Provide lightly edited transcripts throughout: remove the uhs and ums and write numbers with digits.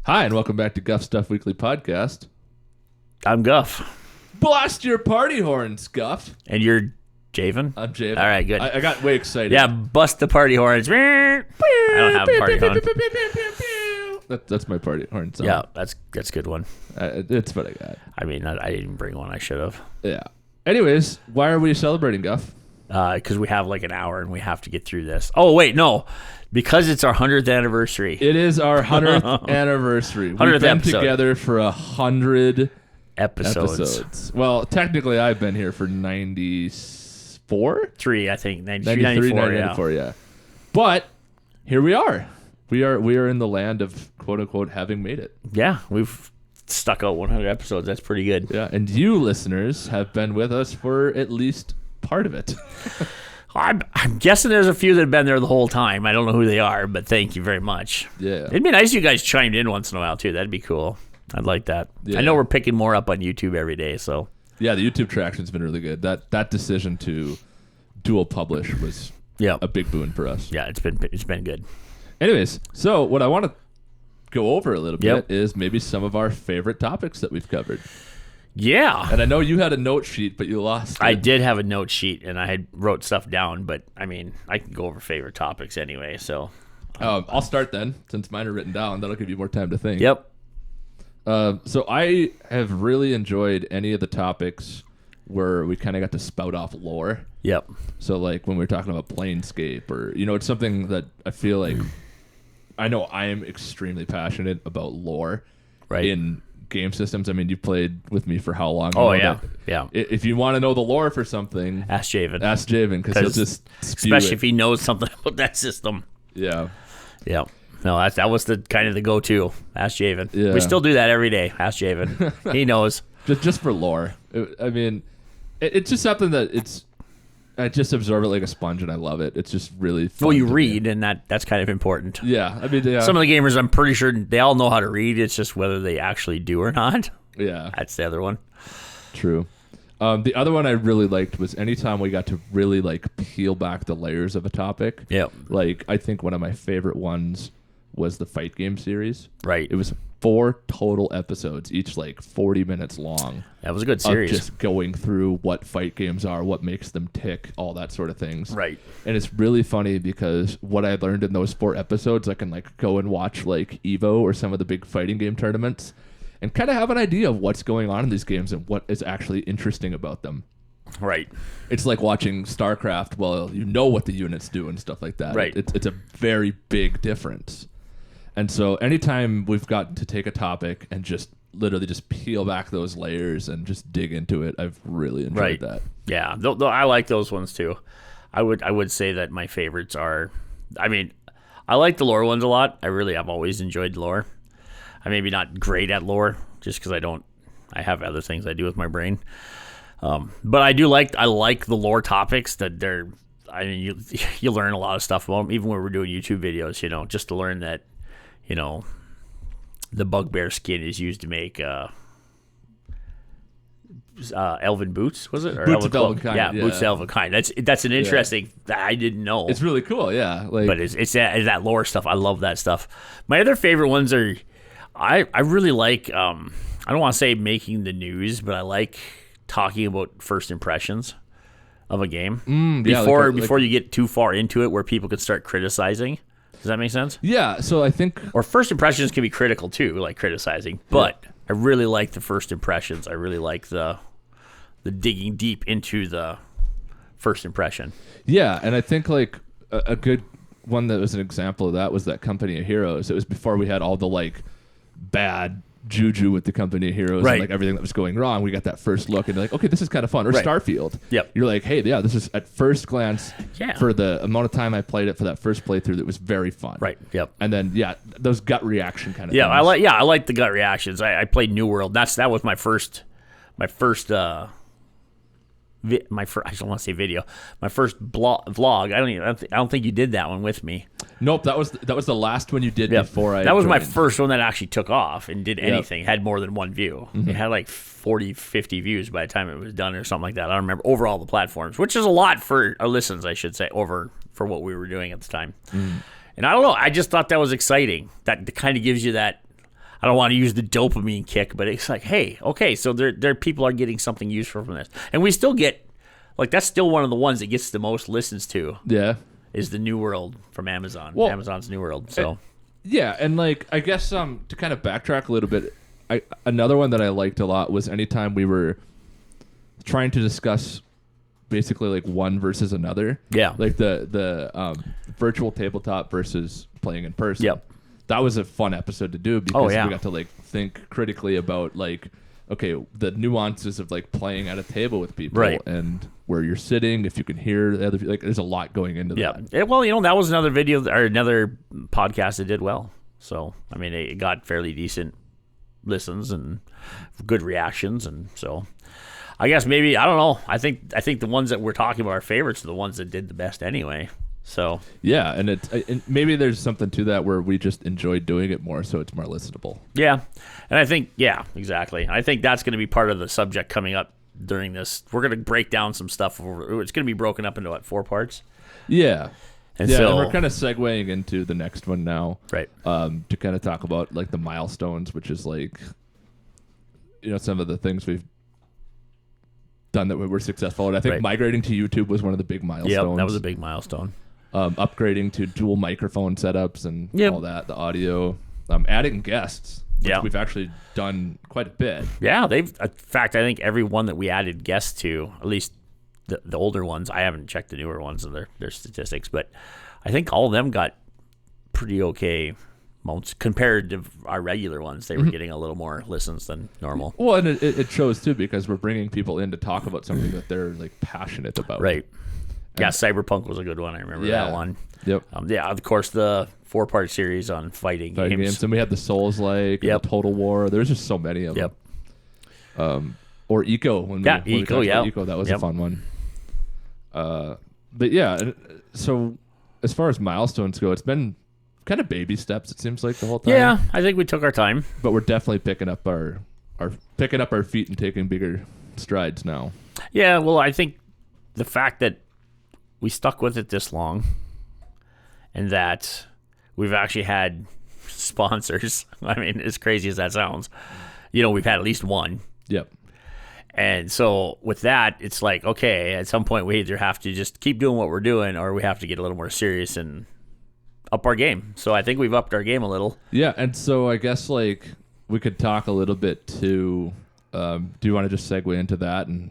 Hi, and welcome back to Guff Stuff Weekly Podcast. I'm Guff. Blast your party horns, Guff. And you're Javan? I'm Javan. All right, good. I got way excited. Yeah, bust the party horns. I don't have a party horn. That's my party horn song. Yeah, that's a good one. It's what I got. I mean, I didn't bring one. I should have. Yeah. Anyways, why are we celebrating, Guff? Because we have like an hour and we have to get through this. Oh, wait, no. Because it's our 100th anniversary. It is our 100th anniversary. 100th We've been episode. together for 100 Episodes. Well, technically, I've been here for 94? 3, I think. 93, 94, 94, yeah. But here we are. We are in the land of quote-unquote having made it. Yeah, we've stuck out 100 episodes. That's pretty good. Yeah, and you listeners have been with us for at least part of it. I'm guessing there's a few that have been there the whole time. I don't know who they are, but thank you very much. Yeah. It'd be nice if you guys chimed in once in a while, too. That'd be cool. I'd like that. Yeah. I know we're picking more up on YouTube every day, so. Yeah, the YouTube traction's been really good. That decision to dual publish was a big boon for us. Yeah, it's been good. Anyways, so what I want to go over a little bit is maybe some of our favorite topics that we've covered. Yeah. And I know you had a note sheet, but you lost it. I did have a note sheet, and I had wrote stuff down, but, I mean, I can go over favorite topics anyway, so. I'll start then, since mine are written down. That'll give you more time to think. Yep. So I have really enjoyed any of the topics where we kind of got to spout off lore. Yep. So like when we were talking about Planescape, or it's something that I feel like I know I am extremely passionate about lore in game systems. I mean, you've played with me for how long? Oh yeah, yeah. If you want to know the lore for something, ask Javan. Ask Javan, because he'll just spew especially it. if he knows something about that system. Yeah. Yeah. No, that was the kind of the go-to. Ask Javan. Yeah. We still do that every day. Ask Javan. He knows. Just for lore. It's just something that I just absorb it like a sponge, and I love it. It's just really fun. Well, you read, and that's kind of important. Yeah, I mean, some of the gamers, I'm pretty sure they all know how to read. It's just whether they actually do or not. Yeah, that's the other one. True. The other one I really liked was anytime we got to really like peel back the layers of a topic. Yeah. Like I think one of my favorite ones was the fight game series. Right. It was 4 total episodes, each like 40 minutes long. That was a good series. Of just going through what fight games are, what makes them tick, all that sort of things. Right. And it's really funny because what I learned in those 4 episodes, I can like go and watch like EVO or some of the big fighting game tournaments and kind of have an idea of what's going on in these games and what is actually interesting about them. Right. It's like watching StarCraft. Well, you know what the units do and stuff like that. Right. It's a very big difference. And so anytime we've gotten to take a topic and just literally just peel back those layers and just dig into it, I've really enjoyed that. Yeah, though I like those ones too. I would say that my favorites are, I mean, I like the lore ones a lot. I've always enjoyed lore. I'm maybe not great at lore just because I have other things I do with my brain. But I like the lore topics that you learn a lot of stuff about them, even when we're doing YouTube videos, just to learn that, the bugbear skin is used to make elven boots, was it? Or Boots of elven kind. Yeah, boots of elven kind. That's an interesting. I didn't know. It's really cool, yeah. But it's that lore stuff. I love that stuff. My other favorite ones are, I really like. I don't want to say making the news, but I like talking about first impressions of a game before you get too far into it, where people could start criticizing. Does that make sense? Yeah, so I think... Or first impressions can be critical, too, like criticizing. But I really like the first impressions. I really like the digging deep into the first impression. Yeah, and I think, like, a good one that was an example of that was that Company of Heroes. It was before we had all the, like, bad juju with the Company of Heroes and, like, everything that was going wrong. We got that first look and, like, okay, this is kind of fun. Or Starfield. Yep. You're like, hey, yeah, this is, at first glance, for the amount of time I played it for that first playthrough, that was very fun. Right, yep. And then, those gut reaction kind of things. I like the gut reactions. I played New World. That was my first I don't want to say video. My first vlog. I don't think you did that one with me. Nope, that was the last one you did before I. That was joined. my first one that actually took off and did anything. Had more than one view. It had like 40, 50 views by the time it was done or something like that. I don't remember over all the platforms, which is a lot for our listens, I should say, for what we were doing at the time. And I don't know. I just thought that was exciting. That kind of gives you that. I don't want to use the dopamine kick, but it's like, hey, okay, so there people are getting something useful from this, and we still get like that's still one of the ones that gets the most listens to. Yeah, is the New World from Amazon. Well, Amazon's New World. So yeah, and like I guess to kind of backtrack a little bit, another one that I liked a lot was anytime we were trying to discuss basically like one versus another. Yeah. Like the virtual tabletop versus playing in person. Yep. That was a fun episode to do because we got to like think critically about like, okay, the nuances of like playing at a table with people, right, and where you're sitting, if you can hear the other, like there's a lot going into that. Yeah. Well, that was another video or another podcast that did well. So, I mean, it got fairly decent listens and good reactions, and so I guess maybe I don't know. I think the ones that we're talking about are favorites are the ones that did the best anyway. So yeah, and maybe there's something to that where we just enjoy doing it more, so it's more listenable. Yeah, and I think exactly. I think that's going to be part of the subject coming up during this. We're going to break down some stuff. It's going to be broken up into 4 parts. Yeah. And and we're kind of segueing into the next one now, right? To kind of talk about like the milestones, which is like, some of the things we've done that we were successful at. I think migrating to YouTube was one of the big milestones. Yeah, that was a big milestone. Upgrading to dual microphone setups and all that, the audio, adding guests, which we've actually done quite a bit. Yeah, in fact, I think every one that we added guests to, at least the older ones, I haven't checked the newer ones and their statistics, but I think all of them got pretty okay amounts compared to our regular ones. They were getting a little more listens than normal. Well, and it shows too because we're bringing people in to talk about something that they're like passionate about. Right. Yeah, Cyberpunk was a good one. I remember that one. Yep. Of course, the 4-part series on fighting games. And we had the Souls-like, the Total War. There's just so many of them. Or Eco. When we talked about Eco, that was a fun one. But yeah, so as far as milestones go, it's been kind of baby steps. It seems like the whole time. Yeah, I think we took our time, but we're definitely picking up our feet and taking bigger strides now. Yeah, well, I think the fact that we stuck with it this long, and that we've actually had sponsors. I mean, as crazy as that sounds, we've had at least one. Yep. And so with that, it's like, okay, at some point we either have to just keep doing what we're doing, or we have to get a little more serious and up our game. So I think we've upped our game a little. Yeah, and so I guess like we could talk a little bit to. Do you want to just segue into that and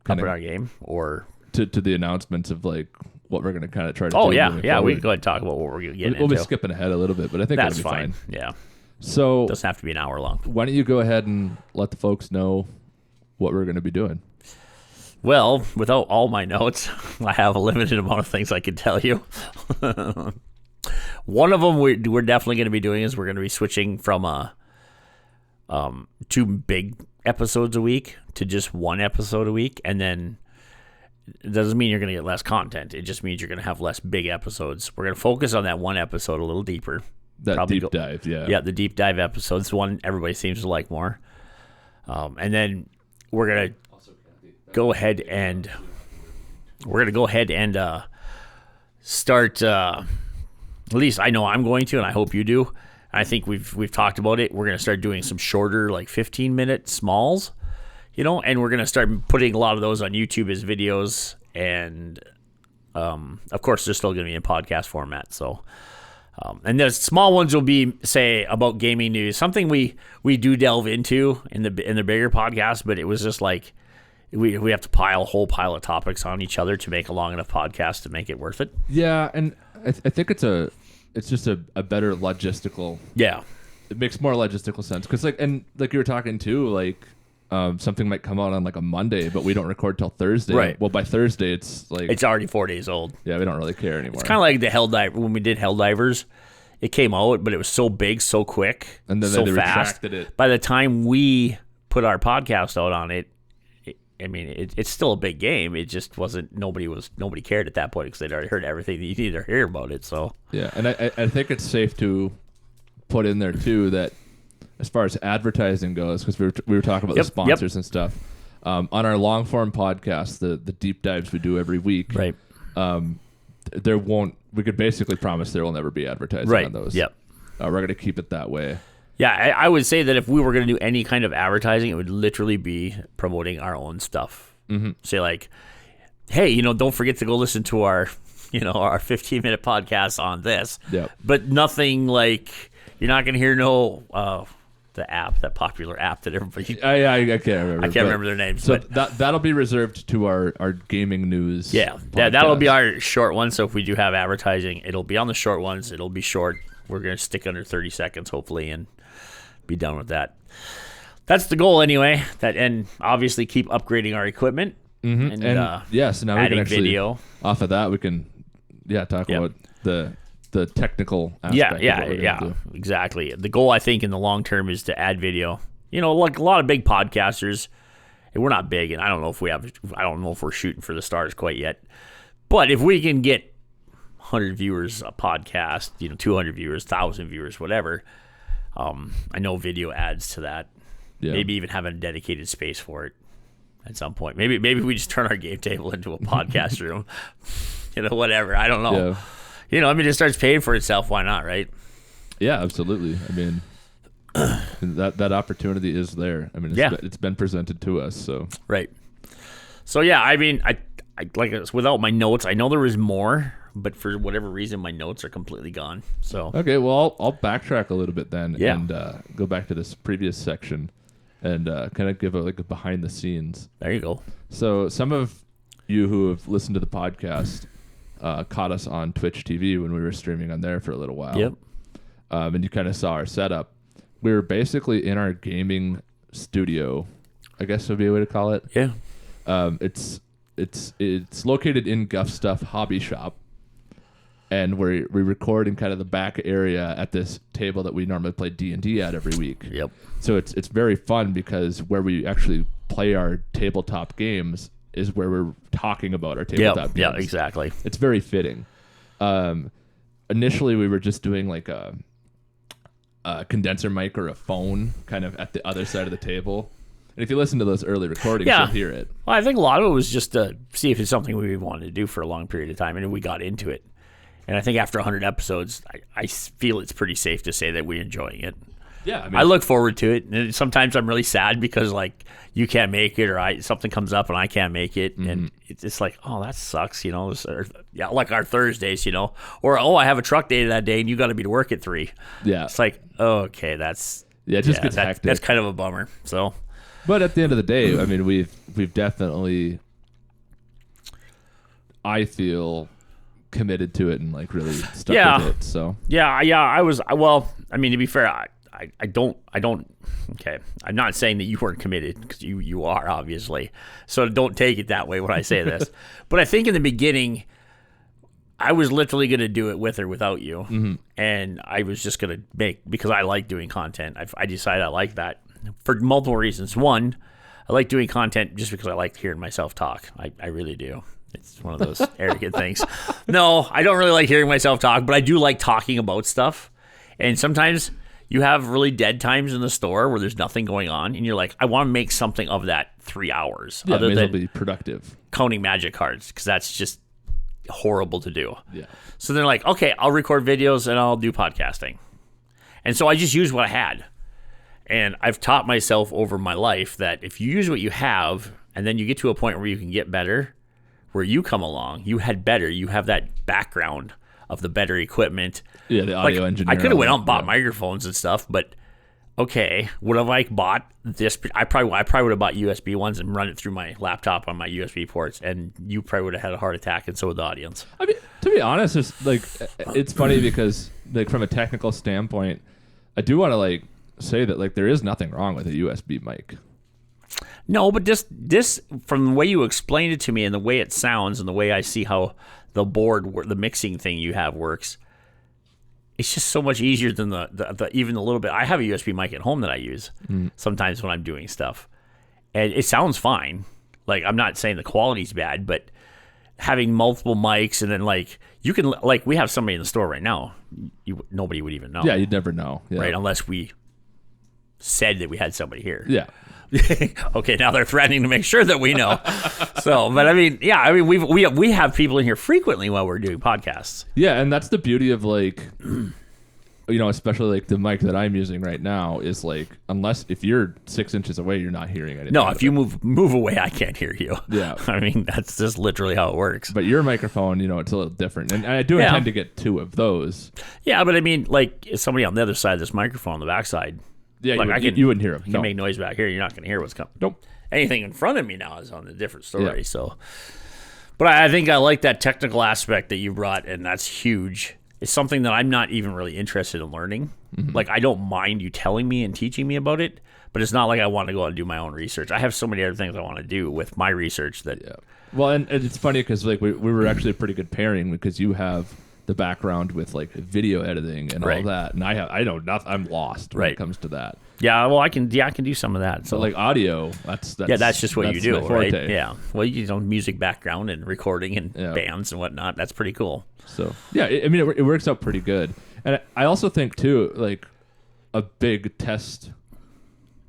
up our game, or to the announcements of like what we're going to kind of try to do? Oh yeah, we can go ahead and talk about what we're going to get into. We'll be skipping ahead a little bit, but I think that's that'll be fine. Yeah. So it doesn't have to be an hour long. Why don't you go ahead and let the folks know what we're going to be doing? Well, without all my notes, I have a limited amount of things I can tell you. One of them we're definitely going to be doing is we're going to be switching from 2 big episodes a week to just 1 episode a week, and then it doesn't mean you're going to get less content. It just means you're going to have less big episodes. We're going to focus on that 1 episode a little deeper. That deep dive, yeah. Yeah, the deep dive episodes, the one everybody seems to like more. And then we're going to go ahead and start, at least I know I'm going to, and I hope you do. I think we've talked about it. We're going to start doing some shorter, like 15-minute smalls, and we're going to start putting a lot of those on YouTube as videos. And, of course, they're still going to be in podcast format. So, and the small ones will be, say, about gaming news, something we do delve into in the bigger podcast, but it was just like we have to pile a whole pile of topics on each other to make a long enough podcast to make it worth it. Yeah, and I think it's just a better logistical. Yeah, it makes more logistical sense because like you were talking too, like something might come out on like a Monday, but we don't record till Thursday. Right. Well, by Thursday it's like it's already 4 days old. Yeah, we don't really care anymore. It's kind of like the Helldiver when we did Helldivers. It came out, but it was so big, so quick, and then so they fast. Retracted it. By the time we put our podcast out on it, it's still a big game. It just wasn't. Nobody cared at that point because they'd already heard everything that you needed to hear about it. So yeah, and I think it's safe to put in there too that as far as advertising goes, because we were talking about the sponsors and stuff on our long form podcast, the deep dives we do every week. Right. We could basically promise there will never be advertising on those. Yep. We're going to keep it that way. Yeah, I would say that if we were going to do any kind of advertising, it would literally be promoting our own stuff. Mm-hmm. Say like, hey, don't forget to go listen to our 15-minute podcast on this. Yep. But nothing like, you're not going to hear that popular app that everybody. I can't remember. I can't remember their names. So but that'll be reserved to our gaming news. Yeah, that'll be our short one. So if we do have advertising, it'll be on the short ones. It'll be short. We're going to stick under 30 seconds, hopefully, and be done with that. That's the goal anyway. And obviously keep upgrading our equipment. Mm-hmm. So now we can actually video. Off of that we can talk about the technical aspect. Yeah, exactly. The goal I think in the long term is to add video. Like a lot of big podcasters, and we're not big, and I don't know if we're shooting for the stars quite yet. But if we can get 100 viewers a podcast, 200 viewers, 1,000 viewers, whatever. I know video adds to that. Yeah. Maybe even having a dedicated space for it at some point. Maybe we just turn our game table into a podcast room. Whatever. I don't know. Yeah. It starts paying for itself. Why not, right? Yeah, absolutely. I mean, that opportunity is there. I mean, it's been presented to us. So right. So yeah, I mean, I like without my notes, I know there was more. But for whatever reason, my notes are completely gone. So okay, well, I'll backtrack a little bit then, and go back to this previous section, and kind of give a behind the scenes. There you go. So some of you who have listened to the podcast caught us on Twitch TV when we were streaming on there for a little while. Yep. And you kind of saw our setup. We were basically in our gaming studio, I guess would be a way to call it. Yeah. It's located in Guff Stuff Hobby Shop. And we record in kind of the back area at this table that we normally play D&D at every week. Yep. So it's very fun because where we actually play our tabletop games is where we're talking about our tabletop games. Yeah, exactly. It's very fitting. Initially, we were just doing like a condenser mic or a phone kind of at the other side of the table. And if you listen to those early recordings, you'll hear it. Well, I think a lot of it was just to see if it's something we wanted to do for a long period of time, and we got into it. And I think after 100 episodes, I feel it's pretty safe to say that we're enjoying it. Yeah, I mean, I look forward to it. And sometimes I'm really sad because like you can't make it, or something comes up and I can't make it, and it's like, oh, that sucks, like our Thursdays, or I have a truck day that day and you got to be to work at 3. Yeah, it's like, okay, that's it just gets hectic. That's kind of a bummer. So, but at the end of the day, I mean, we've definitely, I feel, committed to it and like really stuck with it. So I mean, to be fair, I don't okay, I'm not saying that you weren't committed, because you are, obviously, so don't take it that way when I say this. But I think in the beginning I was literally going to do it with or without you, and I was just going to because I like doing content. I decided I like that for multiple reasons. One, I like doing content just because I like hearing myself talk. I really do. It's one of those arrogant things. No, I don't really like hearing myself talk, but I do like talking about stuff. And sometimes you have really dead times in the store where there's nothing going on, and you're like, I want to make something of that 3 hours. Yeah, other than be productive. Counting magic cards, because that's just horrible to do. Yeah. So they're like, okay, I'll record videos and I'll do podcasting. And so I just used what I had. And I've taught myself over my life that if you use what you have, and then you get to a point where you can get better, where you come along, you have that background of the better equipment. Yeah, the audio engineer. I could have went out and bought microphones and stuff, but okay, would have I bought this? I probably would have bought USB ones and run it through my laptop on my USB ports, and you probably would have had a heart attack, and so would the audience. I mean, to be honest, it's funny because like from a technical standpoint, I do want to say that there is nothing wrong with a USB mic. No, but this from the way you explained it to me and the way it sounds and the way I see how the the mixing thing you have works, it's just so much easier than the even a little bit. I have a USB mic at home that I use sometimes when I'm doing stuff, and it sounds fine. Like, I'm not saying the quality's bad, but having multiple mics, and then you can we have somebody in the store right now, nobody would even know. Yeah, you'd never know, right? Unless we said that we had somebody here. Yeah. Okay, now they're threatening to make sure that we know. So, but I mean, we have people in here frequently while we're doing podcasts. Yeah, and that's the beauty of especially like the mic that I'm using right now is like, unless if you're 6 inches away, you're not hearing anything. No, if you move away, I can't hear you. Yeah. I mean, that's just literally how it works. But your microphone, it's a little different. And I do intend to get 2 of those. Yeah, but I mean, like somebody on the other side of this microphone, on the backside. Yeah, like you wouldn't hear them. You can make noise back here. You're not going to hear what's coming. Nope. Anything in front of me now is on a different story. So, but I think I like that technical aspect that you brought, and that's huge. It's something that I'm not even really interested in learning. Mm-hmm. Like, I don't mind you telling me and teaching me about it, but it's not like I want to go out and do my own research. I have so many other things I want to do with my research that. Yeah. Well, and it's funny because like we were actually a pretty good pairing because you have the background with like video editing and all that, and I know nothing. I'm lost when it comes to that. Yeah, well, I can do some of that. So like audio, that's just what you do, right? Forte. Yeah, well, music background and recording and bands and whatnot. That's pretty cool. So yeah, I mean, it works out pretty good, and I also think too, like a big test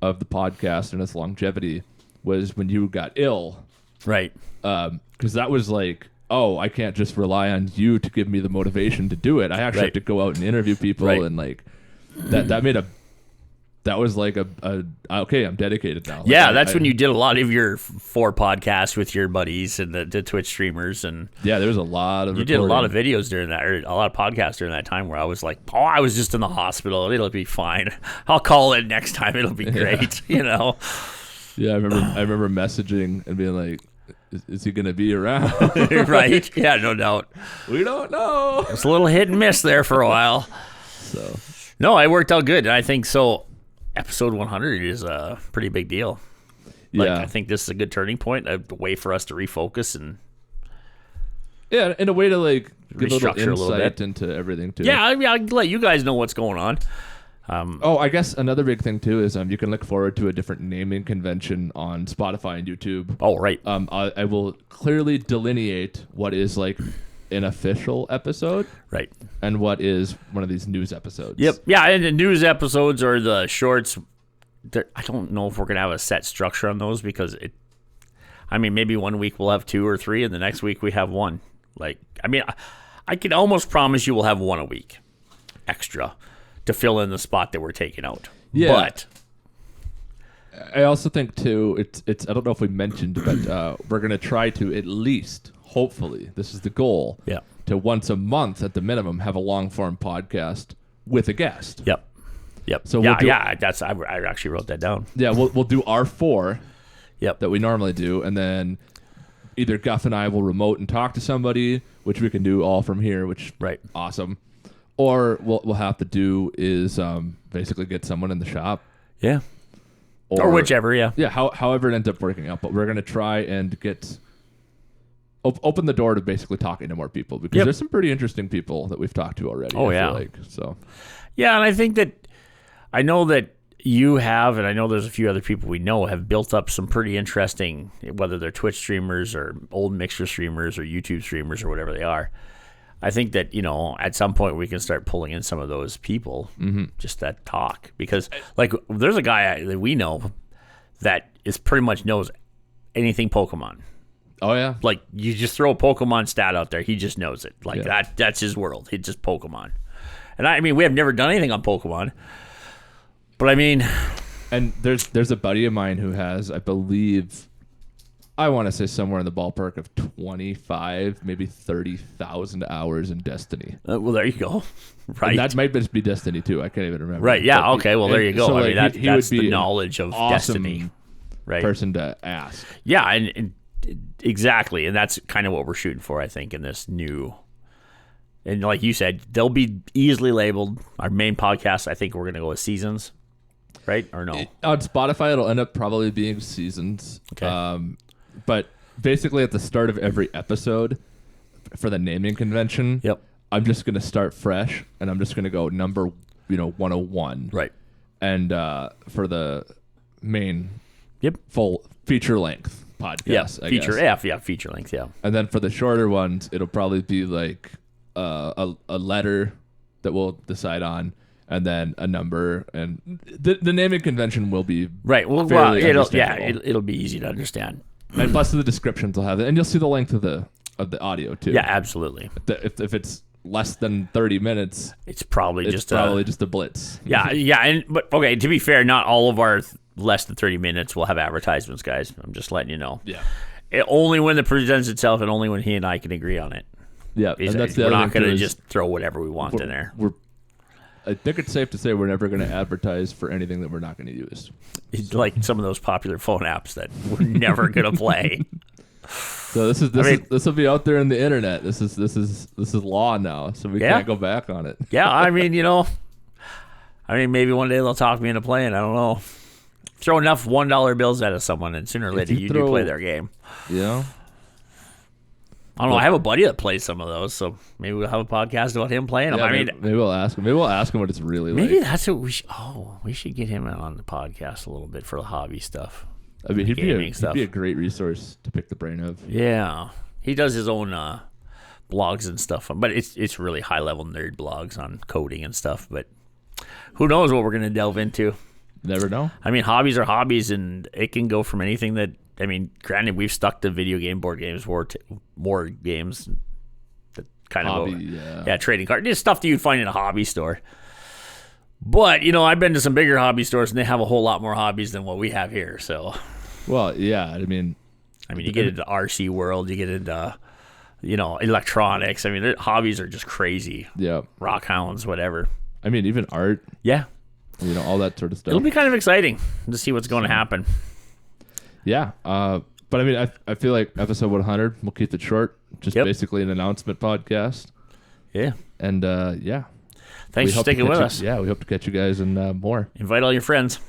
of the podcast and its longevity was when you got ill, right? Because that was like, oh, I can't just rely on you to give me the motivation to do it. I actually have to go out and interview people, and like that was like okay, I'm dedicated now. Like, that's when you did a lot of your 4 podcasts with your buddies and the Twitch streamers, and there was a lot of. You did a lot of videos during that, or a lot of podcasts during that time where I was like, I was just in the hospital. It'll be fine. I'll call it next time. It'll be great. Yeah, I remember messaging and being like, Is he going to be around? Right. Yeah, no doubt. We don't know. It's a little hit and miss there for a while. So, no, it worked out good. And I think so. Episode 100 is a pretty big deal. I think this is a good turning point, a way for us to refocus and in a way to like give a little insight into everything too. Yeah, I mean, I'll let you guys know what's going on. I guess another big thing too is you can look forward to a different naming convention on Spotify and YouTube. Oh, right. I will clearly delineate what is like an official episode, right, and what is one of these news episodes. Yep. Yeah, and the news episodes or the shorts. I don't know if we're gonna have a set structure on those because maybe one week we'll have 2 or 3, and the next week we have 1. I can almost promise you we'll have 1 a week extra to fill in the spot that we're taking out. Yeah. But I also think too, it's I don't know if we mentioned, but we're gonna try to at least, hopefully, this is the goal. Yeah. To once a month at the minimum have a long form podcast with a guest. Yep. So I actually wrote that down. Yeah, we'll do our 4. Yep. That we normally do, and then either Guff and I will remote and talk to somebody, which we can do all from here, which awesome. Or what we'll have to do is basically get someone in the shop. Yeah. Or whichever, yeah. Yeah, however it ends up working out. But we're going to try and get open the door to basically talking to more people because there's some pretty interesting people that we've talked to already. Oh, I yeah. feel like, so. Yeah, and I think that I know that you have, and I know there's a few other people we know, have built up some pretty interesting, whether they're Twitch streamers or old Mixer streamers or YouTube streamers or whatever they are. I think that, at some point we can start pulling in some of those people, just that talk. Because, there's a guy that we know that is pretty much knows anything Pokemon. Oh, yeah? Like, you just throw a Pokemon stat out there, he just knows it. That's his world. He's just Pokemon. And we have never done anything on Pokemon. But, And there's a buddy of mine who has, I believe, I want to say somewhere in the ballpark of 25, maybe 30,000 hours in Destiny. Well, there you go. Right. And that might just be Destiny 2. I can't even remember. Right, yeah, okay, well, there you go. So, that's the knowledge of awesome Destiny. Right. Person to ask. Yeah, and exactly. And that's kind of what we're shooting for, I think, in this new. And like you said, they'll be easily labeled. Our main podcast, I think we're going to go with seasons. Right? Or no? On Spotify, it'll end up probably being seasons. Okay. But basically, at the start of every episode, for the naming convention, I'm just going to start fresh, and I'm just going to go number 101. Right. And for the main full feature-length podcast, feature length, yeah. And then for the shorter ones, it'll probably be like a letter that we'll decide on, and then a number, and the naming convention will be right. Well, it'll be easy to understand. And plus the descriptions will have it, and you'll see the length of the audio too. Yeah, absolutely. If it's less than 30 minutes, it's probably just a blitz. Yeah, but okay, to be fair, not all of our less than 30 minutes will have advertisements, guys. I'm just letting you know. Yeah. Only when it presents itself and only when he and I can agree on it. Yeah, and that's the we're other not thing going to too, just throw whatever we want in there. I think it's safe to say we're never going to advertise for anything that we're not going to use. It's like some of those popular phone apps that we're never going to play. So this will be out there in the internet. This is law now, so we can't go back on it. Yeah, I mean, maybe one day they'll talk me into playing. I don't know. Throw enough $1 bills at someone, and sooner or later you do play their game. Yeah. I don't know. I have a buddy that plays some of those, so maybe we'll have a podcast about him playing them. Yeah, maybe we'll ask him. Maybe we'll ask him what it's really like. Maybe that's what we should. Oh, we should get him on the podcast a little bit for the hobby stuff. I mean, he'd be a great resource to pick the brain of. Yeah, he does his own blogs and stuff, but it's really high level nerd blogs on coding and stuff. But who knows what we're gonna delve into? Never know. I mean, hobbies are hobbies, and it can go from anything that. I mean, granted, we've stuck to video game, board games, more games, that kind of trading cards, just stuff that you'd find in a hobby store. But I've been to some bigger hobby stores, and they have a whole lot more hobbies than what we have here. So, well, yeah, I mean, you get into RC World, you get into electronics. I mean, their hobbies are just crazy. Yeah, rock hounds, whatever. I mean, even art. Yeah, all that sort of stuff. It'll be kind of exciting to see what's going to happen. Yeah, but I mean, I feel like episode 100, we'll keep it short, just basically an announcement podcast. Yeah. And, Thanks for sticking with us. Yeah, we hope to catch you guys in more. Invite all your friends.